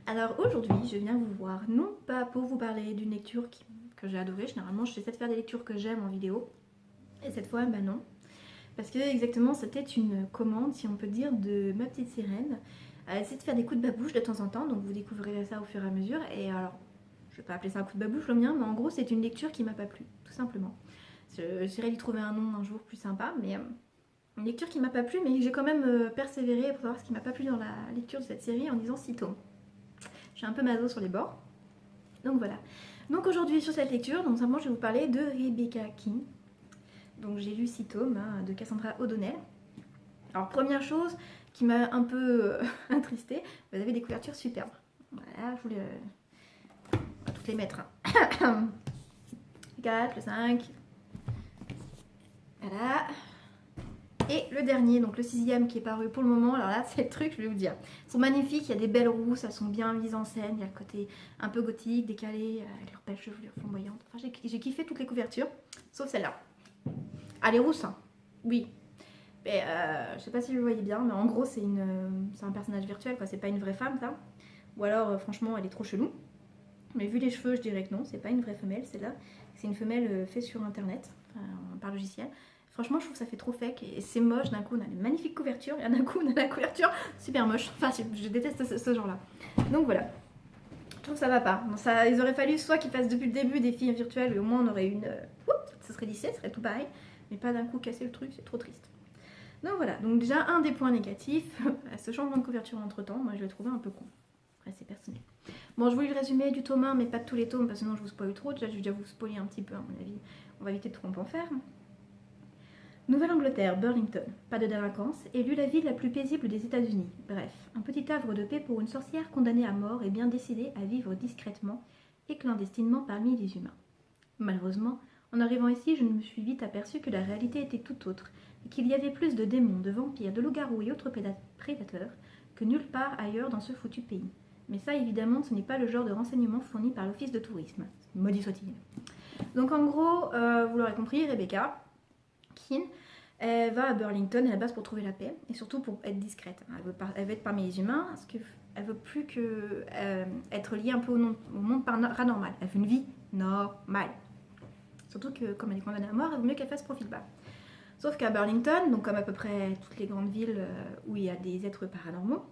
Alors aujourd'hui, je viens vous voir, non pas pour vous parler d'une lecture que j'ai adorée, généralement j'essaie de faire des lectures que j'aime en vidéo, et cette fois, bah non. Parce que exactement, c'était une commande, si on peut dire, de ma petite sirène. Elle essaie de faire des coups de babouche de temps en temps, donc vous découvrirez ça au fur et à mesure. Et alors, je vais pas appeler ça un coup de babouche le mien, mais en gros, c'est une lecture qui m'a pas plu, tout simplement. J'essaierai d'y trouver un nom un jour plus sympa, mais une lecture qui m'a pas plu, mais j'ai quand même persévéré pour savoir ce qui m'a pas plu dans la lecture de cette série en disant 6 tomes. Je suis un peu maso sur les bords. Donc voilà. Donc aujourd'hui sur cette lecture, donc simplement je vais vous parler de Rebecca King. Donc j'ai lu 6 tomes hein, de Cassandra O'Donnell. Alors première chose qui m'a un peu attristée, vous avez des couvertures superbes. Voilà, je voulais on va toutes les mettre. Hein. Le 4, le 5. Voilà. Et le dernier, donc le 6e qui est paru pour le moment, alors là c'est le truc, je vais vous dire. Ils sont magnifiques, il y a des belles rousses, elles sont bien mises en scène, il y a le côté un peu gothique, décalé, avec leurs belles chevelures flamboyantes. Enfin j'ai kiffé toutes les couvertures, sauf celle-là. Ah les rousses, hein. Oui. Mais je sais pas si vous voyez bien, mais en gros c'est un personnage virtuel, quoi. C'est pas une vraie femme ça. Ou alors franchement elle est trop chelou. Mais vu les cheveux je dirais que non, c'est pas une vraie femelle celle-là. C'est une femelle faite sur internet, par logiciel. Franchement, je trouve que ça fait trop fake et c'est moche. D'un coup, on a une magnifique couverture et d'un coup, on a la couverture super moche. Enfin, je déteste ce genre-là. Donc voilà. Je trouve que ça va pas. Bon, ça, il aurait fallu soit qu'ils fassent depuis le début des filles virtuelles et au moins on aurait une. Ça serait lissé, ça serait tout pareil. Mais pas d'un coup casser le truc, c'est trop triste. Donc voilà. Donc déjà, un des points négatifs, ce changement de couverture entre temps, moi je l'ai trouvé un peu con. Après, c'est personnel. Bon, je voulais le résumé du tome 1, mais pas de tous les tomes parce que sinon je vous spoil trop. Déjà, je vais déjà vous spoiler un petit peu, à mon avis. On va éviter de trop en faire. Nouvelle-Angleterre, Burlington, pas de délinquance, élue la ville la plus paisible des États-Unis. Bref, un petit havre de paix pour une sorcière condamnée à mort et bien décidée à vivre discrètement et clandestinement parmi les humains. Malheureusement, en arrivant ici, je me suis vite aperçue que la réalité était tout autre, et qu'il y avait plus de démons, de vampires, de loups-garous et autres prédateurs que nulle part ailleurs dans ce foutu pays. Mais ça, évidemment, ce n'est pas le genre de renseignement fourni par l'office de tourisme. Maudit soit-il. Donc en gros, vous l'aurez compris, Rebecca Keane, elle va à Burlington à la base pour trouver la paix et surtout pour être discrète. Elle veut être parmi les humains parce qu'elle veut plus que être liée un peu au monde paranormal. Elle veut une vie normale. Surtout que comme elle est condamnée à mort, il vaut mieux qu'elle fasse profil bas. Sauf qu'à Burlington, donc comme à peu près toutes les grandes villes où il y a des êtres paranormaux,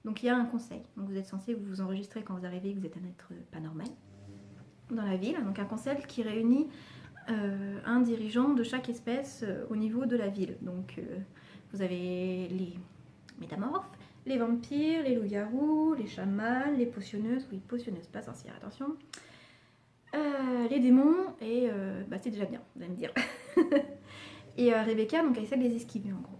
donc il y a un conseil. Donc vous êtes censé vous enregistrer quand vous arrivez que vous êtes un être pas normal dans la ville. Donc un conseil qui réunit un dirigeant de chaque espèce au niveau de la ville. Donc vous avez les métamorphes, les vampires, les loups-garous, les chamans, les potionneuses, oui potionneuses, pas sorcières, attention, les démons, et bah, c'est déjà bien, vous allez me dire. Et Rebecca, donc elle essaie de les esquiver en gros.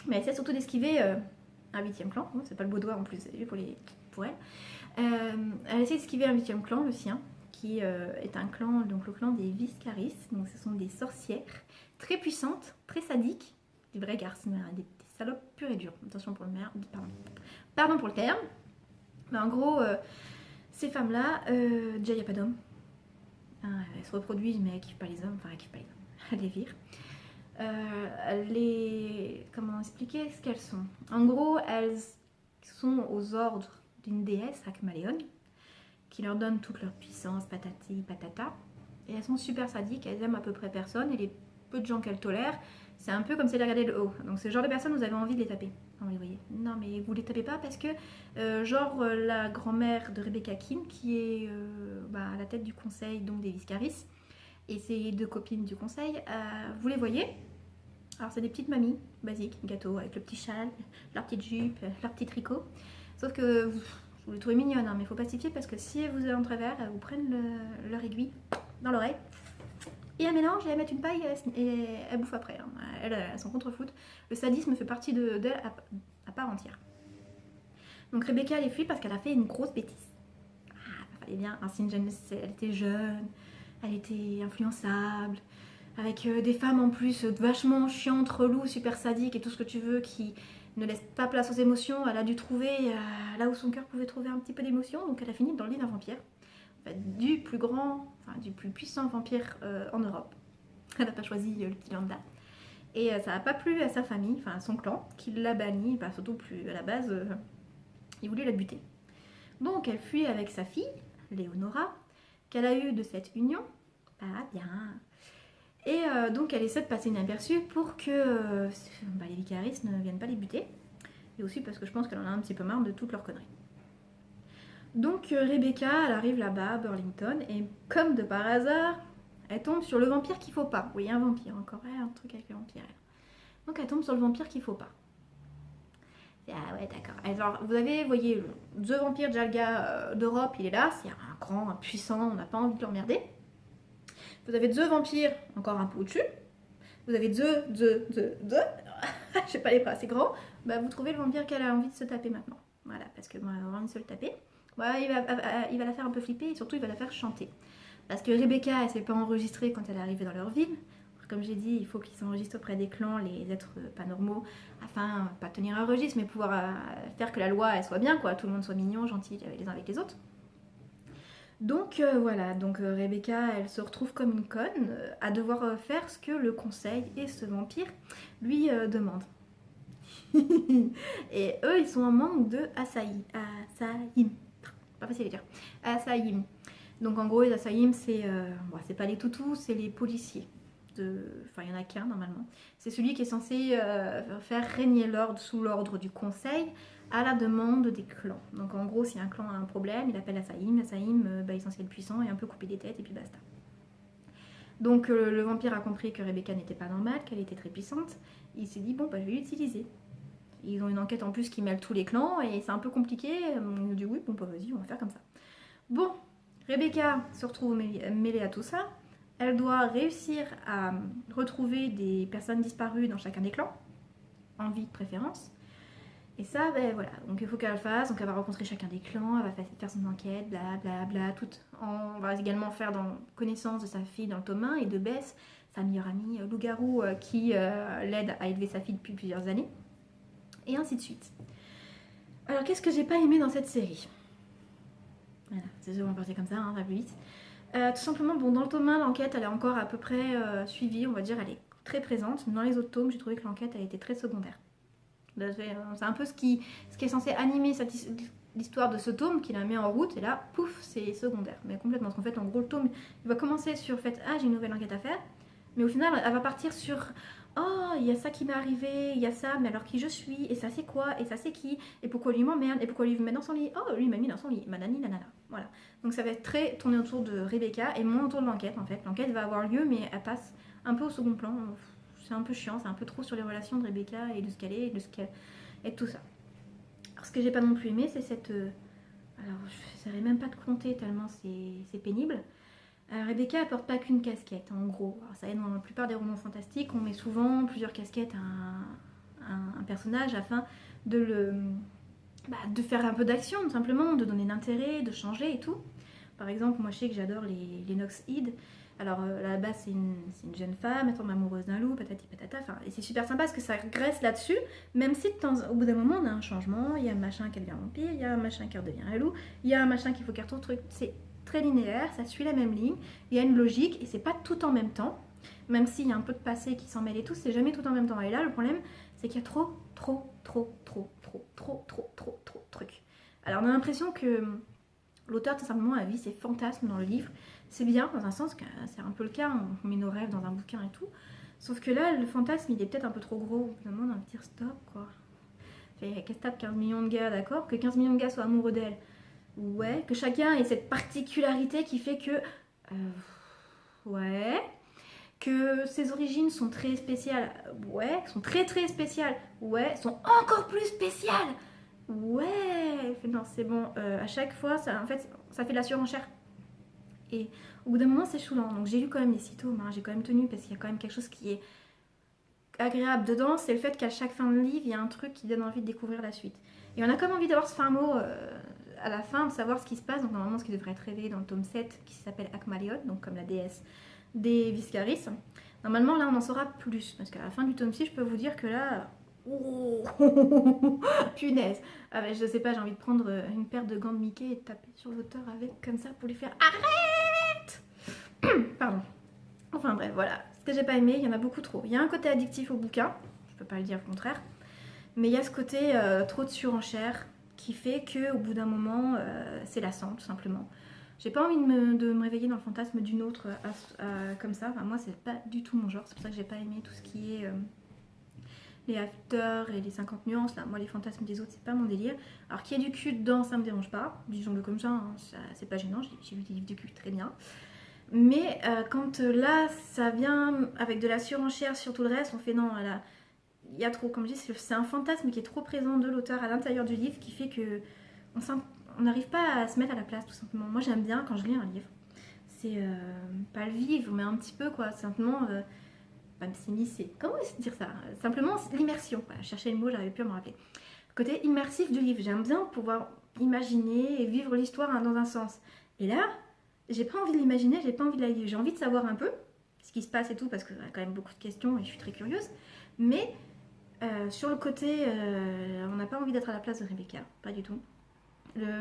Mais elle essaie surtout d'esquiver un 8e clan, c'est pas le beau doigt en plus, pour elle. Elle essaie d'esquiver un 8e clan, le sien, qui est un clan, donc le clan des Viscaris. Donc ce sont des sorcières très puissantes, très sadiques, des vraies garces, des salopes pures et dures. Attention pour le pardon pour le terme. Mais en gros, ces femmes-là, déjà il n'y a pas d'hommes. Hein, elles se reproduisent, mais elles kiffent pas les hommes, enfin elles kiffent pas les hommes, elles les virent. Comment expliquer ce qu'elles sont? En gros, elles sont aux ordres d'une déesse, Akmaléon, qui leur donne toute leur puissance, patati, patata. Et elles sont super sadiques, elles aiment à peu près personne, et les peu de gens qu'elles tolèrent, c'est un peu comme si elles regardaient le haut. Donc c'est le genre de personnes, vous avez envie de les taper. Non, mais, vous voyez. Non, mais vous les tapez pas parce que, la grand-mère de Rebecca Keane, qui est à la tête du conseil donc des Viscaris, et ses 2 copines du conseil, vous les voyez. Alors c'est des petites mamies, basiques, gâteaux, avec le petit châle, leur petite jupe, leur petit tricot. Sauf que vous les trouvez mignonnes, hein, mais il faut pacifier parce que si elles vous en travers, elles vous prennent leur aiguille dans l'oreille. Et elles mélangent et elles mettent une paille et elles bouffent après. Hein. Elles sont contre-foot. Le sadisme fait partie d'elle à part entière. Donc Rebecca elle est fuit parce qu'elle a fait une grosse bêtise. Ah, ça fallait bien. Elle était jeune, elle était influençable, avec des femmes en plus vachement chiantes, reloues, super sadiques et tout ce que tu veux, qui ne laissent pas place aux émotions. Elle a dû trouver là où son cœur pouvait trouver un petit peu d'émotion, donc elle a fini dans le lit d'un vampire. En fait, du plus puissant vampire en Europe. Elle n'a pas choisi le petit lambda. Et ça n'a pas plu à sa famille, enfin à son clan, qui l'a banni, surtout plus à la base, il voulait la buter. Donc elle fuit avec sa fille, Léonora, qu'elle a eue de cette union. Ah bien. Et donc elle essaie de passer inaperçue pour que les vicaristes ne viennent pas les buter. Et aussi parce que je pense qu'elle en a un petit peu marre de toutes leurs conneries. Donc Rebecca, elle arrive là-bas à Burlington et comme de par hasard, elle tombe sur le vampire qu'il faut pas. Oui, un vampire encore, un truc avec les vampires. Donc elle tombe sur le vampire qu'il faut pas. Ah ouais, d'accord. Alors vous voyez, The Vampire Jalga d'Europe, il est là, c'est un grand, un puissant, on n'a pas envie de l'emmerder. Vous avez The Vampire, encore un peu au-dessus. Vous avez je sais pas les bras assez grands. Bah vous trouvez le vampire qu'elle a envie de se taper maintenant. Voilà, parce que moi, elle a envie de se le taper. Ouais, il va la faire un peu flipper et surtout il va la faire chanter. Parce que Rebecca, elle s'est pas enregistrée quand elle est arrivée dans leur ville. Comme j'ai dit, il faut qu'ils s'enregistrent auprès des clans, les êtres pas normaux, afin, pas tenir un registre, mais pouvoir faire que la loi elle soit bien, quoi. Tout le monde soit mignon, gentil les uns avec les autres. Donc voilà, donc Rebecca, elle se retrouve comme une conne à devoir faire ce que le conseil et ce vampire lui demandent. Et eux, ils sont en manque de Asaïm. Pas facile à dire. Asaïm. Donc en gros, les Asaïm, c'est pas les toutous, c'est les policiers. Enfin, il n'y en a qu'un normalement. C'est celui qui est censé faire régner l'ordre sous l'ordre du conseil à la demande des clans. Donc en gros, si un clan a un problème, il appelle Asaïm. Asaïm, il est censé être puissant et un peu couper des têtes et puis basta. Donc le vampire a compris que Rebecca n'était pas normale, qu'elle était très puissante. Il s'est dit, bon, je vais l'utiliser. Ils ont une enquête en plus qui mêle tous les clans et c'est un peu compliqué. On lui dit oui, bon vas-y, on va faire comme ça. Bon, Rebecca se retrouve mêlée à tout ça. Elle doit réussir à retrouver des personnes disparues dans chacun des clans, en vie de préférence. Et ça, voilà, donc il faut qu'elle le fasse. Donc elle va rencontrer chacun des clans, elle va faire son enquête, blablabla, tout. On va également faire connaissance de sa fille dans le tome 1 et de Bess, sa meilleure amie loup-garou qui l'aide à élever sa fille depuis plusieurs années. Et ainsi de suite. Alors qu'est-ce que j'ai pas aimé dans cette série? Voilà, c'est sûr, on va partir comme ça, hein, va plus vite. Tout simplement, bon, dans le tome 1, l'enquête elle est encore à peu près suivie, on va dire, elle est très présente. Dans les autres tomes, j'ai trouvé que l'enquête elle était très secondaire. C'est un peu ce qui est censé animer l'histoire de ce tome qui la met en route, et là, pouf, c'est secondaire. Mais complètement, parce qu'en fait, en gros, le tome, il va commencer sur le fait, ah, j'ai une nouvelle enquête à faire, mais au final, elle va partir sur, oh, il y a ça qui m'est arrivé, il y a ça, mais alors qui je suis, et ça c'est quoi, et ça c'est qui, et pourquoi lui m'emmerde, et pourquoi lui me met dans son lit, oh, lui m'a mis dans son lit, manani, nanana, voilà. Donc ça va être très tourné autour de Rebecca, et moins autour de l'enquête, en fait. L'enquête va avoir lieu, mais elle passe un peu au second plan. C'est un peu chiant, c'est un peu trop sur les relations de Rebecca et de ce qu'elle est, et de ce qu'elle est, de tout ça. Alors ce que j'ai pas non plus aimé, c'est cette... alors je n'essaierai même pas de compter tellement c'est pénible. Rebecca elle porte pas qu'une casquette, en gros. Alors, ça est dans la plupart des romans fantastiques, on met souvent plusieurs casquettes à un personnage afin de faire un peu d'action, tout simplement, de donner l'intérêt, de changer et tout. Par exemple, moi je sais que j'adore les Noxheed. Alors à la base c'est une jeune femme, elle tombe amoureuse d'un loup, patati patata, enfin, et c'est super sympa parce que ça graisse là-dessus, même si au bout d'un moment on a un changement, il y a un machin qui devient vampire, il y a un machin qui redevient un loup, il y a un machin qu'il faut qu'elle retrouve, truc, c'est très linéaire, ça suit la même ligne, il y a une logique et c'est pas tout en même temps, même s'il y a un peu de passé qui s'en mêle et tout, c'est jamais tout en même temps. Et là le problème c'est qu'il y a trop de trucs. Alors on a l'impression que l'auteur tout simplement a vu ses fantasmes dans le livre. C'est bien dans un sens que c'est un peu le cas, on met nos rêves dans un bouquin et tout. Sauf que là, le fantasme il est peut-être un peu trop gros. On demande un petit stop quoi. Qu'elle tape 15 millions de gars, d'accord? Que 15 millions de gars soient amoureux d'elle. Ouais. Que chacun ait cette particularité qui fait que. Ouais. Que ses origines sont très spéciales. Ouais. Sont très très spéciales. Ouais. Sont encore plus spéciales. Ouais. Non, c'est bon. À chaque fois, en fait, ça fait de la surenchère. Et au bout d'un moment, c'est choulant. Donc j'ai lu quand même les 6 tomes, hein. J'ai quand même tenu parce qu'il y a quand même quelque chose qui est agréable dedans. C'est le fait qu'à chaque fin de livre, il y a un truc qui donne envie de découvrir la suite. Et on a comme envie d'avoir ce fin mot à la fin, de savoir ce qui se passe. Donc normalement, ce qui devrait être révélé dans le tome 7, qui s'appelle Akmaliot, donc comme la déesse des Viscaris. Normalement, là, on en saura plus. Parce qu'à la fin du tome 6, je peux vous dire que là... Oh punaise. Ah ben, je sais pas, j'ai envie de prendre une paire de gants de Mickey et de taper sur l'auteur avec, comme ça, pour lui faire arrête. Pardon. Enfin bref, voilà. Ce que j'ai pas aimé, il y en a beaucoup trop. Il y a un côté addictif au bouquin, je peux pas le dire le contraire, mais il y a ce côté trop de surenchère qui fait qu'au bout d'un moment, c'est lassant tout simplement. J'ai pas envie de me réveiller dans le fantasme d'une autre comme ça. Enfin, moi, c'est pas du tout mon genre. C'est pour ça que j'ai pas aimé tout ce qui est les after et les 50 nuances. Là, moi, les fantasmes des autres, c'est pas mon délire. Alors, qu'il y ait du cul dedans, ça me dérange pas. Disons-le comme ça, hein, c'est pas gênant. J'ai vu des livres de cul très bien. Mais quand là, ça vient avec de la surenchère sur tout le reste, on fait non, là, il y a trop, comme je dis, c'est un fantasme qui est trop présent de l'auteur à l'intérieur du livre qui fait que on n'arrive pas à se mettre à la place tout simplement. Moi j'aime bien quand je lis un livre, c'est pas le vivre mais un petit peu quoi, simplement pas s'immiscer. Comment dire ça? Simplement l'immersion. Voilà, je cherchais le mot, j'arrivais plus à me rappeler. Côté immersif du livre, j'aime bien pouvoir imaginer et vivre l'histoire hein, dans un sens. Et là, j'ai pas envie de l'imaginer, j'ai pas envie de la lire. J'ai envie de savoir un peu ce qui se passe et tout parce qu'il y a quand même beaucoup de questions et je suis très curieuse. Mais sur le côté, on n'a pas envie d'être à la place de Rebecca, pas du tout.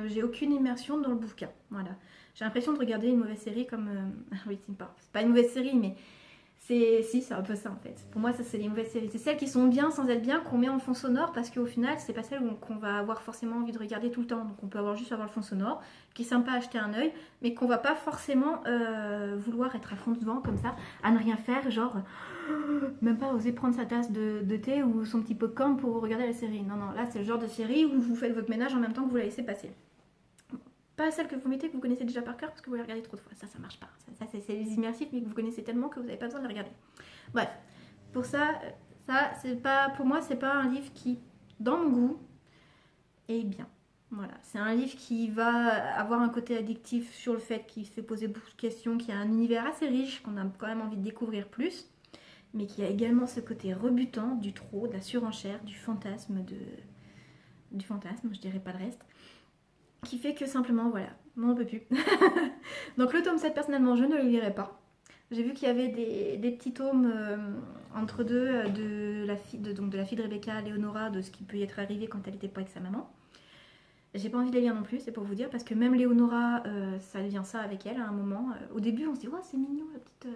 J'ai aucune immersion dans le bouquin, voilà. J'ai l'impression de regarder une mauvaise série comme... oui, c'est pas une mauvaise série, mais c'est un peu ça en fait. Pour moi, ça c'est les mauvaises séries. C'est celles qui sont bien sans être bien qu'on met en fond sonore parce qu'au final, c'est pas celle qu'on va avoir forcément envie de regarder tout le temps. Donc on peut juste avoir le fond sonore, qui est sympa à acheter un œil, mais qu'on va pas forcément vouloir être à fond devant comme ça, à ne rien faire, genre même pas oser prendre sa tasse de thé ou son petit popcorn pour regarder la série. Non, non, là c'est le genre de série où vous faites votre ménage en même temps que vous la laissez passer. Pas celle que vous mettez que vous connaissez déjà par cœur parce que vous la regardez trop de fois. Ça marche pas. Ça c'est les immersifs mais que vous connaissez tellement que vous n'avez pas besoin de les regarder. Bref, pour ça c'est pas, pour moi c'est pas un livre qui, dans mon goût, est bien. Voilà, c'est un livre qui va avoir un côté addictif sur le fait qu'il fait poser beaucoup de questions, qu'il y a un univers assez riche qu'on a quand même envie de découvrir plus, mais qui a également ce côté rebutant du trop, de la surenchère, du fantasme, je dirais pas le reste, qui fait que simplement, voilà, on ne peut plus. Donc le tome 7, personnellement, je ne le lirai pas. J'ai vu qu'il y avait des petits tomes entre deux de la fille de Rebecca, Léonora, de ce qui peut y être arrivé quand elle n'était pas avec sa maman. J'ai pas envie de les lire non plus, c'est pour vous dire, parce que même Léonora, ça devient ça avec elle à un moment. Au début, on se dit, oh, c'est mignon, la petite...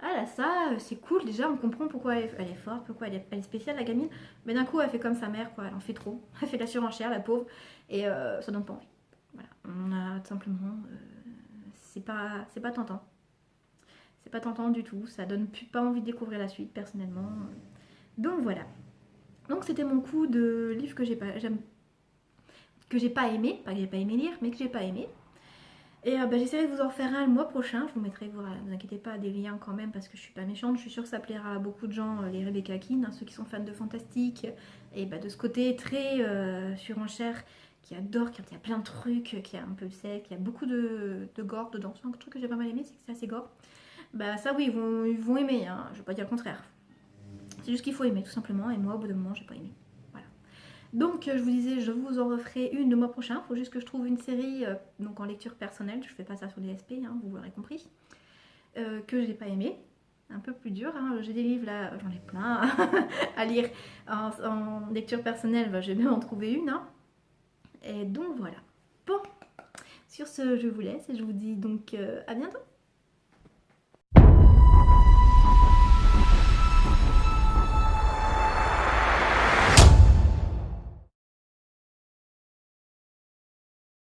Ah là, ça, c'est cool, déjà, on comprend pourquoi elle est forte, pourquoi elle est spéciale, la gamine. Mais d'un coup, elle fait comme sa mère, quoi, elle en fait trop. Elle fait de la surenchère, la pauvre, et ça donne pas envie. Voilà, on a tout simplement... c'est pas tentant. C'est pas tentant du tout, ça donne pas envie de découvrir la suite, personnellement. Donc voilà. Donc c'était mon coup de livre que j'ai pas aimé, pas que j'ai pas aimé lire, mais que j'ai pas aimé. Et j'essaierai de vous en faire un le mois prochain. Je vous mettrai, vous inquiétez pas, des liens quand même parce que je suis pas méchante. Je suis sûre que ça plaira à beaucoup de gens, les Rebecca Keane, hein, ceux qui sont fans de fantastique. Et de ce côté très surenchère, qui adore, quand il y a plein de trucs, qui est un peu sec, il y a beaucoup de gore dedans. C'est un truc que j'ai pas mal aimé, c'est que c'est assez gore. Ça oui, ils vont aimer, hein. Je vais pas dire le contraire. C'est juste qu'il faut aimer tout simplement. Et moi, au bout d'un moment, j'ai pas aimé. Donc je vous disais, je vous en referai une le mois prochain. Il faut juste que je trouve une série donc en lecture personnelle. Je fais pas ça sur des SP, hein, vous l'aurez compris. Que j'ai pas aimé. Un peu plus dur. Hein. J'ai des livres là, j'en ai plein à lire en lecture personnelle. Je vais même en trouver une. Hein. Et donc voilà. Bon, sur ce, je vous laisse et je vous dis donc à bientôt.